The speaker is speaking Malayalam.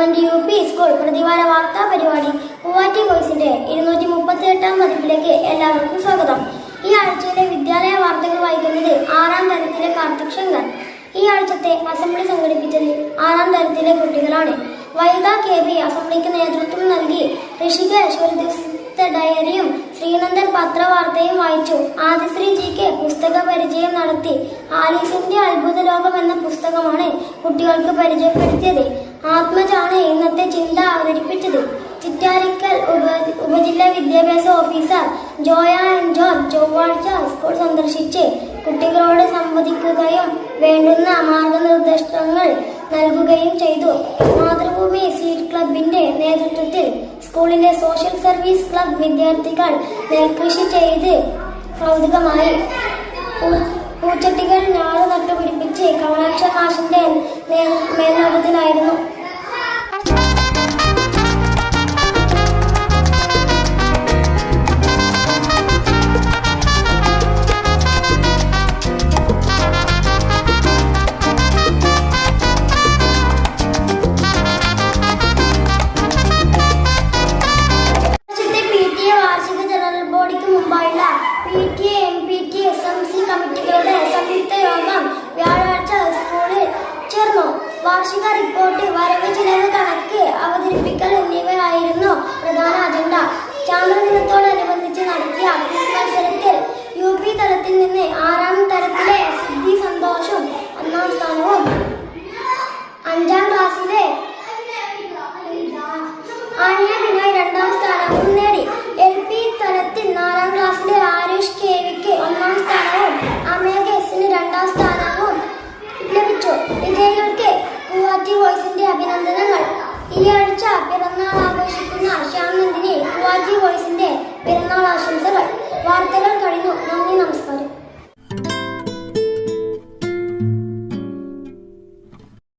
ഗവൺമെന്റ് UP സ്കൂൾ പ്രതിവാര വാർത്താ പരിപാടി പൂവാറ്റി വോയിസിന്റെ 238-ാം പതിപ്പിലേക്ക് എല്ലാവർക്കും സ്വാഗതം. ഈ ആഴ്ചയിലെ വിദ്യാലയ വാർത്തകൾ വായിക്കുന്നത് 6ാം തരത്തിലെ കാർത്തിക് ശങ്കർ. ഈ ആഴ്ചത്തെ അസംബ്ലി സംഘടിപ്പിച്ചത് 6ാം തരത്തിലെ കുട്ടികളാണ്. വൈഗ KB അസംബ്ലിക്ക് നേതൃത്വം നൽകി. ഋഷികേശ് ഒരു ദിവസത്തെ ഡയറിയും ശ്രീനന്ദൻ പത്രവാർത്തയും വായിച്ചു. ആദിശ്രീ GK പുസ്തക പരിചയം നടത്തി. ആലീസിന്റെ അത്ഭുത ലോകം എന്ന പുസ്തകമാണ് കുട്ടികൾക്ക് പരിചയപ്പെടുത്തിയത്. ആത്മജാണ് ഇന്നത്തെ ചിന്ത അവതരിപ്പിച്ചത്. ചിറ്റാരിക്കൽ ഉപജില്ലാ വിദ്യാഭ്യാസ ഓഫീസർ ജോയ ജോർജ് ചൊവ്വാഴ്ച സ്കൂൾ സന്ദർശിച്ച് കുട്ടികളോട് സംവദിക്കുകയും വേണ്ടുന്ന മാർഗനിർദ്ദേശങ്ങൾ നൽകുകയും ചെയ്തു. മാതൃഭൂമി സീഡ് ക്ലബിന്റെ നേതൃത്വത്തിൽ സ്കൂളിലെ സോഷ്യൽ സർവീസ് ക്ലബ് വിദ്യാർത്ഥികൾ നെൽകൃഷി ചെയ്ത് കൗതുകമായി. പൂച്ചട്ടികൾ ഞാറ് നട്ടുപിടിപ്പിച്ച് കമലാക്ഷൻ മാഷിന്റെ മേൽനോട്ടത്തിലായിരുന്നു. PTA, MPTA, SMC കമ്മിറ്റികളുടെ സംയുക്ത യോഗം വ്യാഴാഴ്ച സ്കൂളിൽ ചേർന്നു. വാർഷിക റിപ്പോർട്ട്, വരവ് ചിലവ് കണക്ക് അവതരിപ്പിക്കൽ എന്നിവയായിരുന്നു പ്രധാന അജണ്ട. ചാന്ദ്രദിനത്തോടനുബന്ധിച്ച് നടത്തിയ ക്വിസ് മത്സരത്തിൽ UP തലത്തിൽ നിന്ന് 6ാം തരത്തിലെ സിദ്ധി സന്തോഷും 1ാം സ്ഥാനവും, 5ാം ക്ലാസ്സിൽ